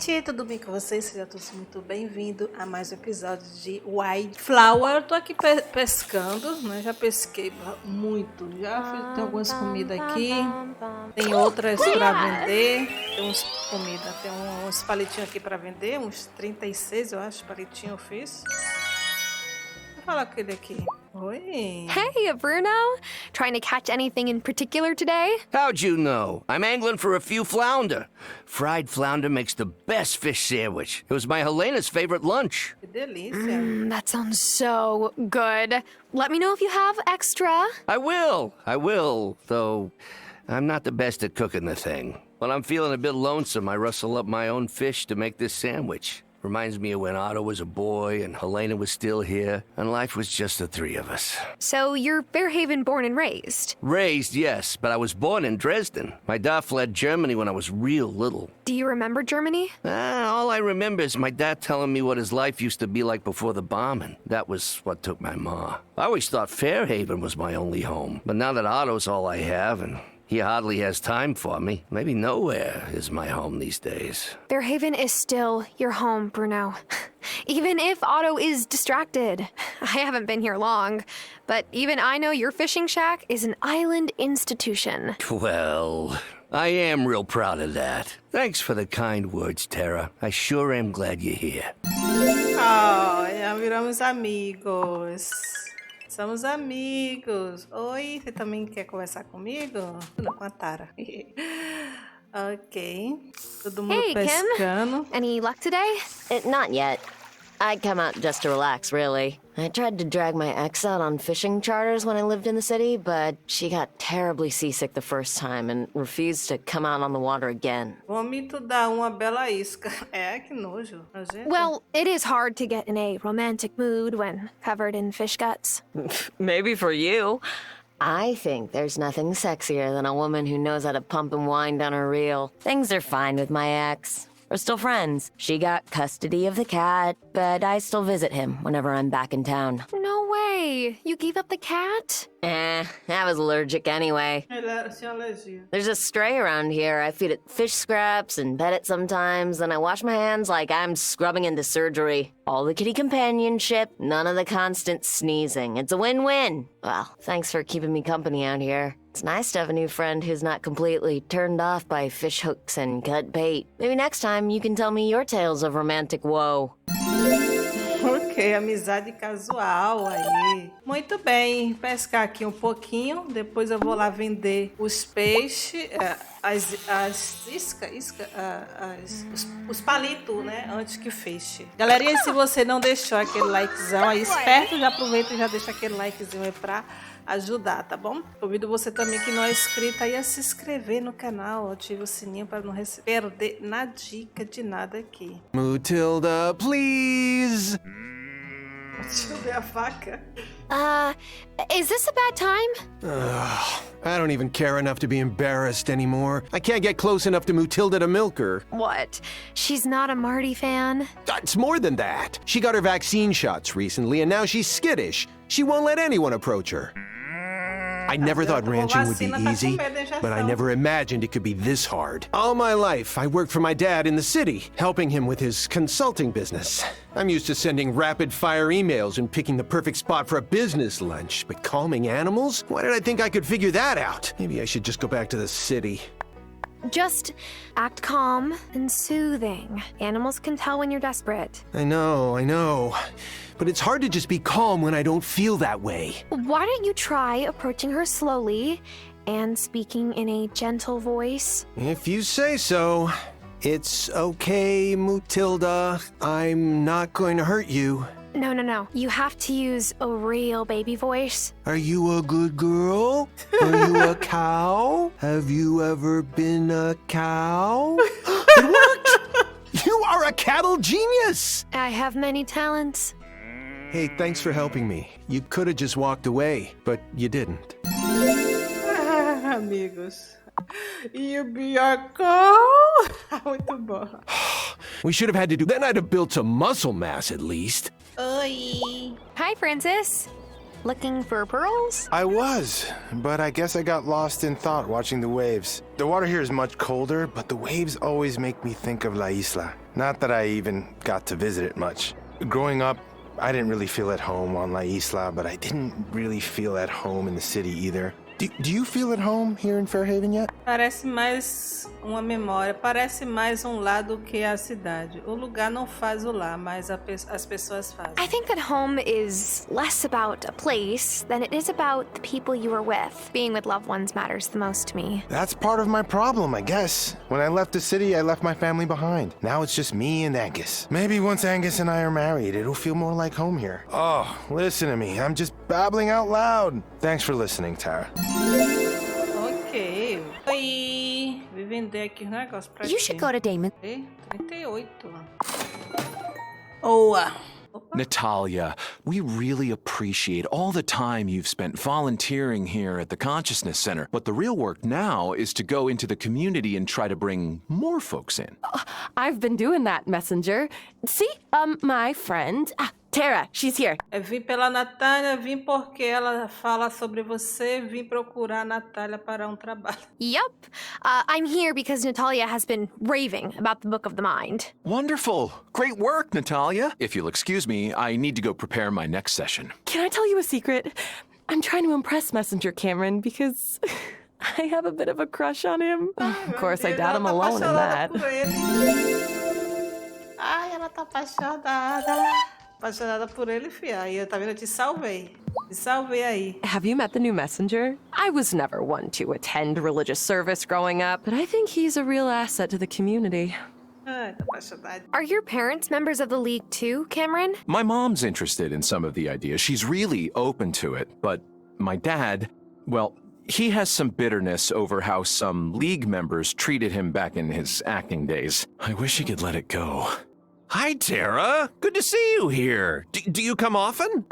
gente, tudo bem com vocês? Sejam todos muito bem-vindos a mais um episódio de Wylde. Eu tô aqui pescando, né? Já pesquei muito, tem algumas comidas aqui, tem outras para vender, tem uns comida, tem uns palitinhos aqui para vender, uns 36, eu acho, palitinho eu fiz. Vou falar com ele aqui. Oi. Hey, Bruno. Trying to catch anything in particular today? How'd you know? I'm angling for a few flounder. Fried flounder makes the best fish sandwich. It was my Helena's favorite lunch. Que delícia. That sounds so good. Let me know if you have extra. I will, though I'm not the best at cooking the thing. When I'm feeling a bit lonesome, I rustle up my own fish to make this sandwich. Reminds me of when Otto was a boy and Helena was still here, and life was just the three of us. So you're Fairhaven born and raised? Raised, yes, but I was born in Dresden. My dad fled Germany when I was real little. Do you remember Germany? All I remember is my dad telling me what his life used to be like before the bombing. That was what took my ma. I always thought Fairhaven was my only home, but now that Otto's all I have, and he hardly has time for me, maybe nowhere is my home these days. Fairhaven is still your home, Bruno. Even if Otto is distracted. I haven't been here long, but even I know your fishing shack is an island institution. Well, I am real proud of that. Thanks for the kind words, Tara. I sure am glad you're here. Oh, já viramos amigos. Somos amigos. Oi, você também quer conversar comigo? Não, com a Tara. Ok. Todo mundo pescando. Kim. Any luck today? Not yet. I'd come out just to relax, really. I tried to drag my ex out on fishing charters when I lived in the city, but she got terribly seasick the first time and refused to come out on the water again. Vomito dá uma bela isca. É, que nojo. Well, it is hard to get in a romantic mood when covered in fish guts. Maybe for you. I think there's nothing sexier than a woman who knows how to pump and wind on her reel. Things are fine with my ex. We're still friends. She got custody of the cat, but I still visit him whenever I'm back in town. No way! You gave up the cat? I was allergic anyway. There's a stray around here. I feed it fish scraps and pet it sometimes, and I wash my hands like I'm scrubbing into surgery. All the kitty companionship, none of the constant sneezing. It's a win-win. Well, thanks for keeping me company out here. It's nice to have a new friend who's not completely turned off by fish hooks and cut bait. Maybe next time you can tell me your tales of romantic woe. Ok, amizade casual aí. Muito bem, pescar aqui um pouquinho. Depois eu vou lá vender os peixes, os palitos, né? Antes que feche. Galerinha, se você não deixou aquele likezão aí, esperto, já aproveita e já deixa aquele likezinho aí pra ajudar, tá bom? Convido você também que não é inscrito aí a se inscrever no canal, ative o sininho para não perder na dica de nada aqui. Mutilda, please! Deixa eu ver a faca. Is this a bad time? I don't even care enough to be embarrassed anymore. I can't get close enough to Mutilda to milk her. What? She's not a Marty fan? It's more than that. She got her vaccine shots recently, and now she's skittish. She won't let anyone approach her. I never thought ranching would be easy, but I never imagined it could be this hard. All my life, I worked for my dad in the city, helping him with his consulting business. I'm used to sending rapid-fire emails and picking the perfect spot for a business lunch, but calming animals? Why did I think I could figure that out? Maybe I should just go back to the city. Just act calm and soothing. Animals can tell when you're desperate. I know. But it's hard to just be calm when I don't feel that way. Why don't you try approaching her slowly and speaking in a gentle voice? If you say so. It's okay, Mutilda. I'm not going to hurt you. No. You have to use a real baby voice. Are you a good girl? Are you a cow? Have you ever been a cow? It worked! You are a cattle genius! I have many talents. Hey, thanks for helping me. You could have just walked away, but you didn't. Amigos. You be a cow? Muito bom. We should have had to do... Then I'd have built some muscle mass, at least. Oi. Hi, Francis. Looking for pearls? I was, but I guess I got lost in thought watching the waves. The water here is much colder, but the waves always make me think of La Isla. Not that I even got to visit it much. Growing up, I didn't really feel at home on La Isla, but I didn't really feel at home in the city either. Do you feel at home here in Fairhaven yet? Parece mais uma memória, parece mais lado que a cidade. O lugar não faz o lar, mas as pessoas fazem. I think that home is less about a place than it is about the people you are with. Being with loved ones matters the most to me. That's part of my problem, I guess. When I left the city, I left my family behind. Now it's just me and Angus. Maybe once Angus and I are married, it'll feel more like home here. Oh, listen to me. I'm just babbling out loud. Thanks for listening, Tara. Ok. Oi. Vou vender aqui o negócio pra You should go to Damon. 38. Oa. Natalia, we really appreciate all the time you've spent volunteering here at the Consciousness Center. But the real work now is to go into the community and try to bring more folks in. I've been doing that, Messenger. See, my friend... Tara, she's here. Eu vim pela Natália, vim porque ela fala sobre você, vim procurar a Natália para trabalho. Yup. I'm here because Natalia has been raving about the Book of the Mind. Wonderful. Great work, Natalia. If you'll excuse me, I need to go prepare my next session. Can I tell you a secret? I'm trying to impress Messenger Cameron because I have a bit of a crush on him. Of course, I doubt I'm alone in that. Ai, ela tá apaixonada. Apaixonada por ele, fia. Aí, tá vendo? Eu te salvei. Te salvei aí. Have you met the new Messenger? I was never one to attend religious service growing up, but I think he's a real asset to the community. Ai, tá apaixonada. Are your parents members of the League too, Cameron? My mom's interested in some of the ideas. She's really open to it. But my dad, well, he has some bitterness over how some League members treated him back in his acting days. I wish he could let it go. Hi, Tara. Good to see you here. Do you come often?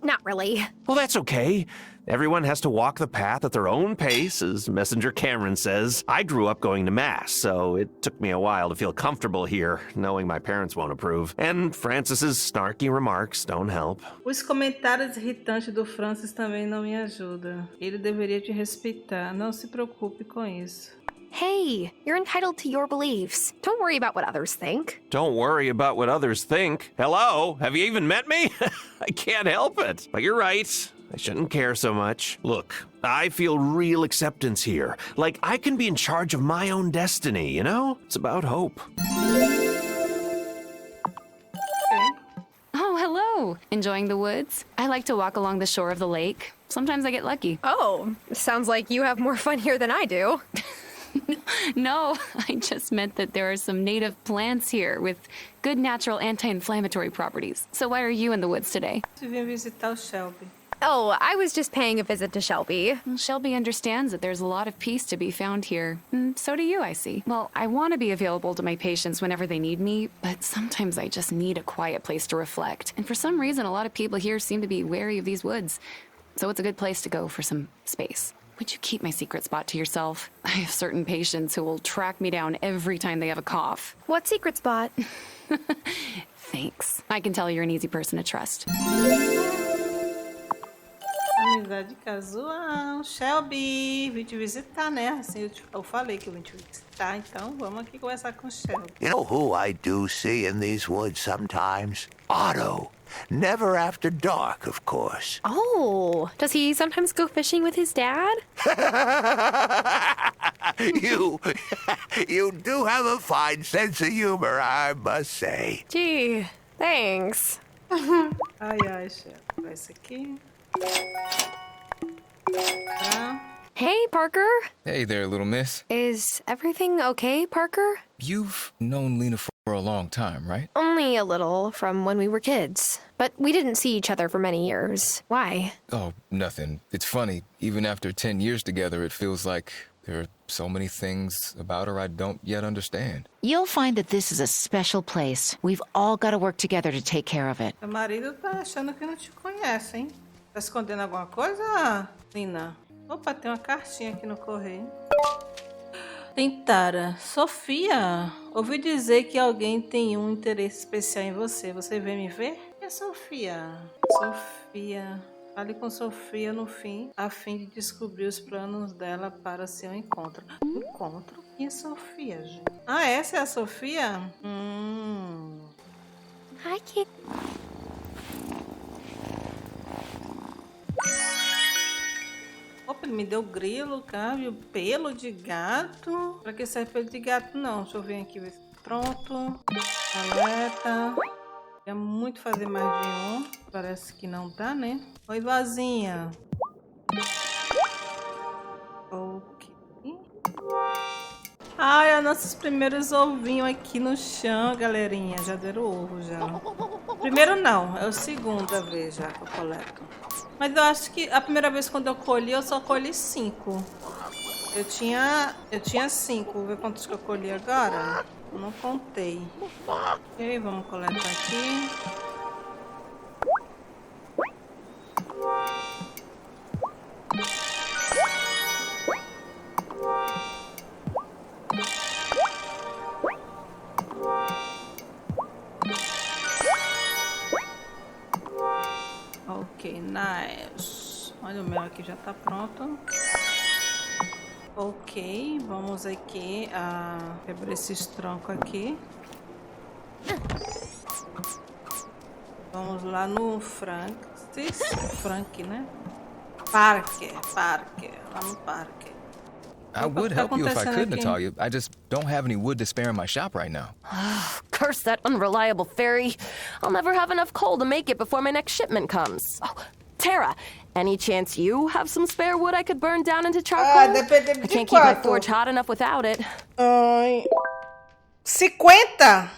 Not really. Well, that's okay. Everyone has to walk the path at their own pace, as Messenger Cameron says. I grew up going to Mass, so it took me a while to feel comfortable here, knowing my parents won't approve. And Francis's snarky remarks don't help. Os comentários irritantes do Francis também não me ajudam. Ele deveria te respeitar. Não se preocupe com isso. Hey, you're entitled to your beliefs. Don't worry about what others think. Don't worry about what others think. Hello? Have you even met me? I can't help it. But you're right. I shouldn't care so much. Look, I feel real acceptance here. Like I can be in charge of my own destiny, you know? It's about hope. Oh, hello. Enjoying the woods? I like to walk along the shore of the lake. Sometimes I get lucky. Oh, sounds like you have more fun here than I do. No, I just meant that there are some native plants here with good natural anti-inflammatory properties. So why are you in the woods today? Eu vim visitar o Shelby. Oh, I was just paying a visit to Shelby. Well, Shelby understands that there's a lot of peace to be found here. So do you, I see. Well, I want to be available to my patients whenever they need me, but sometimes I just need a quiet place to reflect. And for some reason, a lot of people here seem to be wary of these woods. So it's a good place to go for some space. Would you keep my secret spot to yourself? I have certain patients who will track me down every time they have a cough. What secret spot? Thanks. I can tell you're an easy person to trust. Amizade casual. Shelby, vim te visitar, né? Assim, eu falei que eu vim te visitar, então vamos aqui conversar com o Shelby. You know who I do see in these woods sometimes? Otto. Never after dark, of course. Oh, does he sometimes go fishing with his dad? You do have a fine sense of humor, I must say. Gee, thanks. Ai, Shelby. Vai esse aqui. Tá. Hey, Parker. Hey there, little miss. Is everything okay, Parker? You've known Lena for a long time, right? Only a little from when we were kids. But we didn't see each other for many years. Why? Oh, nothing. It's funny. Even after 10 years together, it feels like there are so many things about her I don't yet understand. You'll find that this is a special place. We've all got to work together to take care of it. Meu marido tá achando que não te conhece, hein? Tá escondendo alguma coisa, Lina? Opa, tem uma cartinha aqui no correio. Tem Tara. Sofia, ouvi dizer que alguém tem um interesse especial em você. Você vem me ver? É Sofia. Sofia. Fale com Sofia no fim, a fim de descobrir os planos dela para seu encontro. Encontro? Quem é Sofia, gente? Ah, essa é a Sofia? Hi, kid. Opa, ele me deu grilo, cara, e o pelo de gato. Pra que serve pelo de gato? Não, deixa eu ver aqui. Pronto. Alerta. Queria muito fazer mais de um. Parece que não dá, né? Oi, vozinha. Ok. Ai, os nossos primeiros ovinhos aqui no chão, galerinha. Já deram ovo, já. Primeiro não, é o segunda vez já que eu coleto. Mas eu acho que a primeira vez quando eu colhi, eu só colhi 5. Eu tinha 5. Vou ver quantos que eu colhi agora. Eu não contei. Ok, vamos coletar aqui. Ok, nice. Olha, o meu aqui já tá pronto. Ok, vamos aqui quebrar esses troncos aqui. Vamos lá no Frank, né? Parque, lá no parque. I would help you if I could, Natalia. I just don't have any wood to spare in my shop right now. Curse that unreliable fairy. I'll never have enough coal to make it before my next shipment comes. Oh, Tara, any chance you have some spare wood I could burn down into charcoal? Depende I can't keep my forge hot enough without it. 50?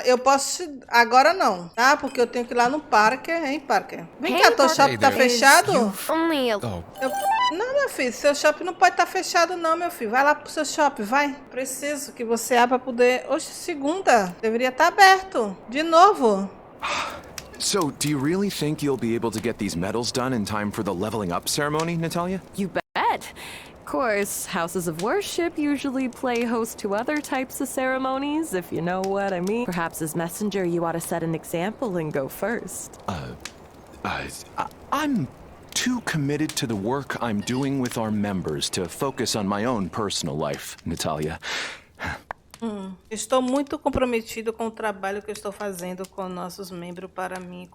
Eu posso... Agora não, tá? Porque eu tenho que ir lá no parque, hein, parque? Vem cá, teu shopping tá fechado? Only a... Não, meu filho, seu shopping não pode estar fechado não, meu filho. Vai lá pro seu shopping, vai. Preciso que você abra pra poder... Oxe, segunda. Deveria estar aberto. De novo. So, do you really think you'll be able to get these medals done in time for the leveling up ceremony, Natalia? You bet. Of course, houses of worship usually play host to other types of ceremonies, if you know what I mean. Perhaps as messenger, you ought to set an example and go first. I'm too committed to the work I'm doing with our members to focus on my own personal life, Natalia. Estou muito comprometido com o trabalho que eu estou fazendo com nossos membros para me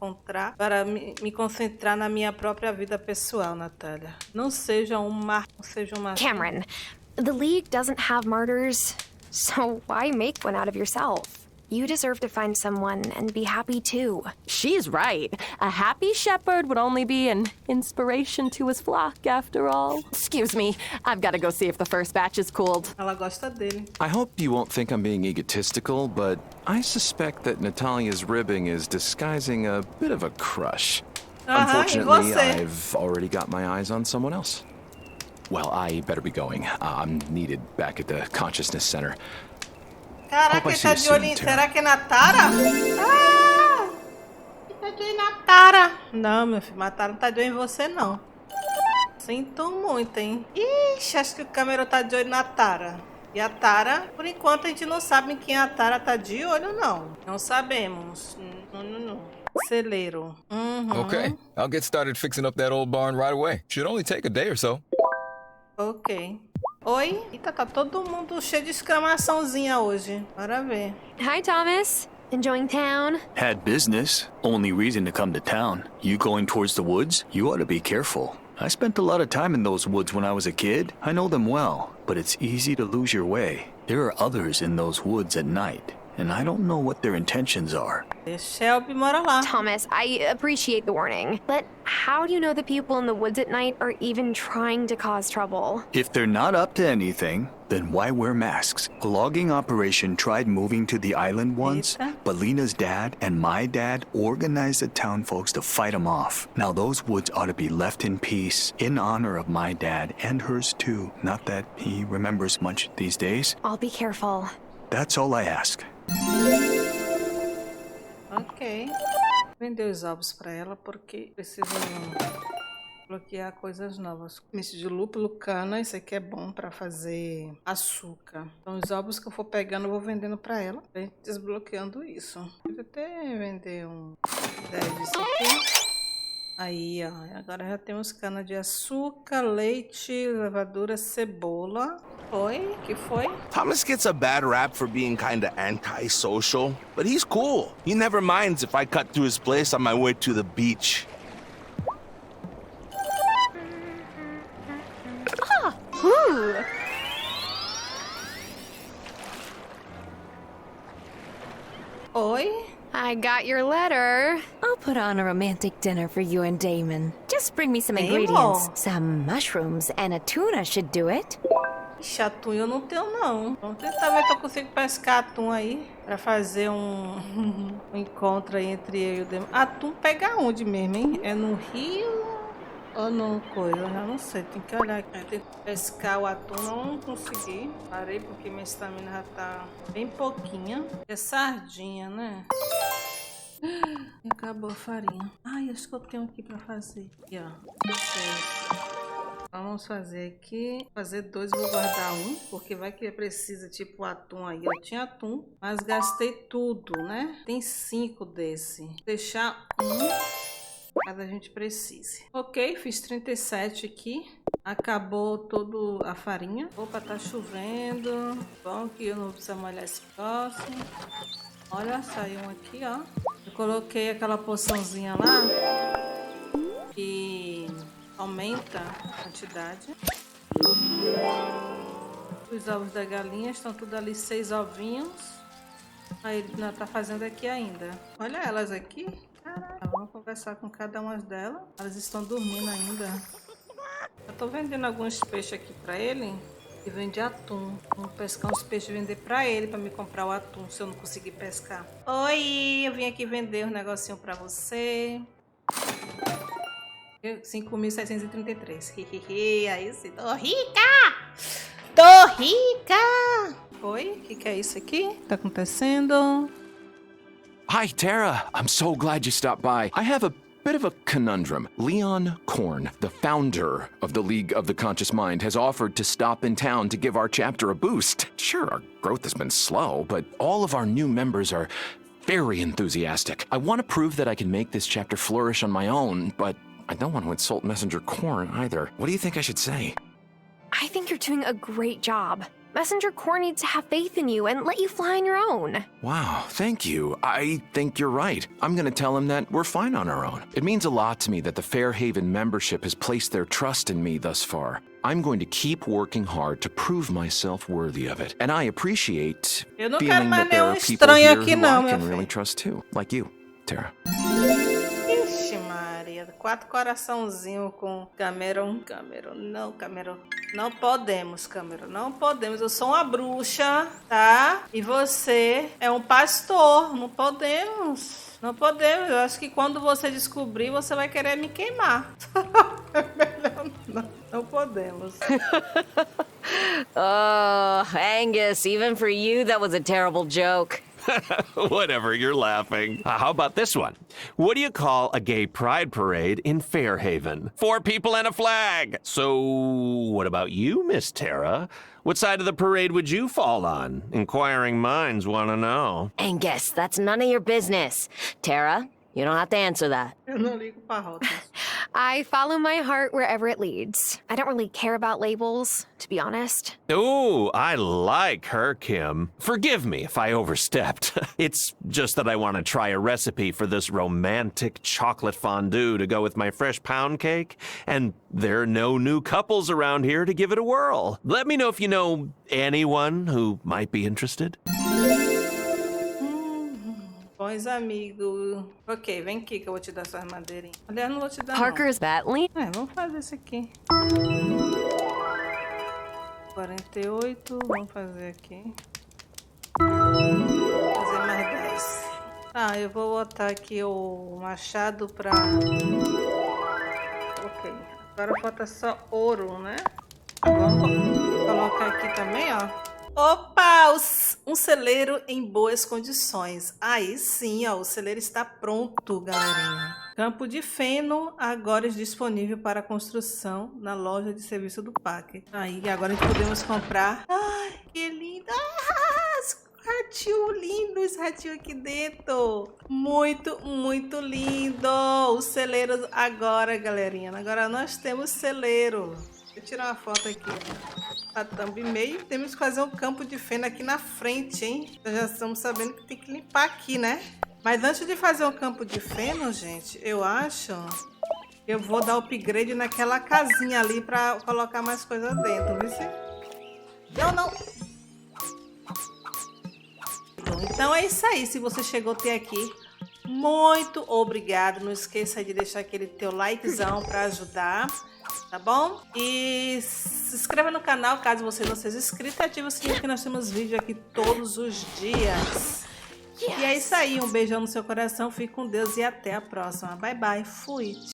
concentrar na minha própria vida pessoal, Natália. Não seja uma... Cameron, the League doesn't have martyrs, so why make one out of yourself? You deserve to find someone and be happy too. She's right. A happy shepherd would only be an inspiration to his flock, after all. Excuse me, I've got to go see if the first batch is cooled. Ela gosta dele. I hope you won't think I'm being egotistical, but I suspect that Natalia's ribbing is disguising a bit of a crush. Unfortunately, I've already got my eyes on someone else. Well, I better be going. I'm needed back at the Consciousness Center. Caraca, ele tá de olho em... Será que é na Tara? Ah! Ele tá de olho na Tara. Não, meu filho, Tara não tá de olho em você, não. Sinto muito, hein? Ixi, acho que o Cameron tá de olho na Tara. E a Tara, por enquanto, a gente não sabe em quem a Tara tá de olho, não. Não sabemos. Não. Celeiro. Okay, I'll get started fixing up that old barn right away. Should only take a day or so. Ok. Oi? Eita, tá todo mundo cheio de exclamaçãozinha hoje. Bora ver. Hi, Thomas. Enjoying town? Had business. Only reason to come to town. You going towards the woods? You ought to be careful. I spent a lot of time in those woods when I was a kid. I know them well, but it's easy to lose your way. There are others in those woods at night, and I don't know what their intentions are. Shelby mora lá. Thomas, I appreciate the warning, but how do you know the people in the woods at night are even trying to cause trouble? If they're not up to anything, then why wear masks? A logging operation tried moving to the island once, but Lena's dad and my dad organized the town folks to fight them off. Now those woods ought to be left in peace, in honor of my dad and hers too. Not that he remembers much these days. I'll be careful. That's all I ask. Ok. Vender os ovos pra ela porque preciso bloquear coisas novas. Misto de lúpulo, cana, isso aqui é bom pra fazer açúcar. Então os ovos que eu for pegando eu vou vendendo pra ela, pra gente desbloqueando isso. Vou até vender um 10 disso aqui. Aí, ó. Agora já temos cana de açúcar, leite, levadura, cebola. Oi? Que foi? Thomas gets a bad rap for being kinda antisocial, but he's cool. He never minds if I cut through his place on my way to the beach. Oi? I got your letter. I'll put on a romantic dinner for you and Damon. Just bring me some Damon? ingredients. Some mushrooms and a tuna should do it. Ixi, atum eu não tenho, não. Vamos tentar ver se eu consigo pescar atum aí. Pra fazer um encontro aí entre eu e o Damon. Atum pega onde mesmo, hein? É no rio ou no coisa? Eu já não sei. Tem que olhar aqui. Tem que pescar o atum. Não consegui. Parei porque minha estamina já tá bem pouquinha. É sardinha, né? Acabou a farinha. Ai, acho que eu tenho aqui pra fazer. Aqui, ó. Vamos fazer aqui. Fazer 2, vou guardar um. Porque vai que precisa, tipo, atum aí. Eu tinha atum, mas gastei tudo, né? Tem 5 desse. Vou deixar um, caso a gente precise. Ok, fiz 37 aqui. Acabou toda a farinha. Opa, tá chovendo. Bom que eu não preciso molhar esse próximo. Olha, saiu um aqui, ó. Eu coloquei aquela poçãozinha lá que aumenta a quantidade. Os ovos da galinha estão tudo ali, 6 ovinhos. Aí não tá fazendo aqui ainda. Olha elas aqui. Caraca, vamos conversar com cada uma delas. Elas estão dormindo ainda. Eu tô vendendo alguns peixes aqui pra ele. E vende atum. Vamos pescar uns peixes e vender pra ele, pra me comprar o atum, se eu não conseguir pescar. Oi, eu vim aqui vender um negocinho pra você. 5.733. Aí sim, tô rica! Tô rica! Oi, o que é isso aqui? Tá acontecendo? Hi, Tara. I'm so glad you stopped by. I have a bit of a conundrum. Leon Korn, the founder of the League of the Conscious Mind, has offered to stop in town to give our chapter a boost. Sure, our growth has been slow, but all of our new members are very enthusiastic. I want to prove that I can make this chapter flourish on my own, but I don't want to insult Messenger Korn either. What do you think I should say? I think you're doing a great job. Messenger Core needs to have faith in you and let you fly on your own. Wow, thank you. I think you're right. I'm going to tell him that we're fine on our own. It means a lot to me that the Fairhaven membership has placed their trust in me thus far. I'm going to keep working hard to prove myself worthy of it. And I appreciate feeling that there are people here who I can really trust too, like you, Tara. Ixi, Maria. 4 coraçãozinhos com Cameron. Não podemos, Cameron. Não podemos. Eu sou uma bruxa, tá? E você é um pastor. Não podemos. Não podemos. Eu acho que quando você descobrir, você vai querer me queimar. Não podemos. Oh, Angus, even for you, that was a terrible joke. Whatever, you're laughing. How about this one? What do you call a gay pride parade in Fairhaven? 4 people and a flag. So, what about you, Miss Tara? What side of the parade would you fall on? Inquiring minds want to know. Angus, that's none of your business. Tara, you don't have to answer that. Eu não ligo pra rotas. I follow my heart wherever it leads. I don't really care about labels, to be honest. Ooh, I like her, Kim. Forgive me if I overstepped. It's just that I want to try a recipe for this romantic chocolate fondue to go with my fresh pound cake, and there are no new couples around here to give it a whirl. Let me know if you know anyone who might be interested. Bons amigos. Ok, vem aqui que eu vou te dar suas madeirinhas. Aliás, não vou te dar Parker's Batley? Vamos fazer isso aqui. 48, vamos fazer aqui. Vou fazer mais 10. Ah, eu vou botar aqui o machado pra... Ok, agora falta só ouro, né? Vamos colocar aqui também, ó. Opa, um celeiro em boas condições. Aí sim, ó, o celeiro está pronto, galerinha. Campo de feno agora é disponível para construção na loja de serviço do parque. Aí, agora a gente podemos comprar. Ai, que linda! As ratinho lindo, esse ratinho aqui dentro. Muito, muito lindo. O celeiro agora, galerinha. Agora nós temos celeiro. Deixa eu tirar uma foto aqui. A thumbnail. Temos que fazer um campo de feno aqui na frente, hein? Nós já estamos sabendo que tem que limpar aqui, né? Mas antes de fazer um campo de feno, gente, eu acho que eu vou dar upgrade naquela casinha ali pra colocar mais coisa dentro, viu? Não. Então é isso aí. Se você chegou até aqui, muito obrigado. Não esqueça de deixar aquele teu likezão pra ajudar, tá bom? E se inscreva no canal caso você não seja inscrito e ative o sininho que nós temos vídeo aqui todos os dias. E é isso aí, um beijão no seu coração, fique com Deus e até a próxima. Bye, bye, fui!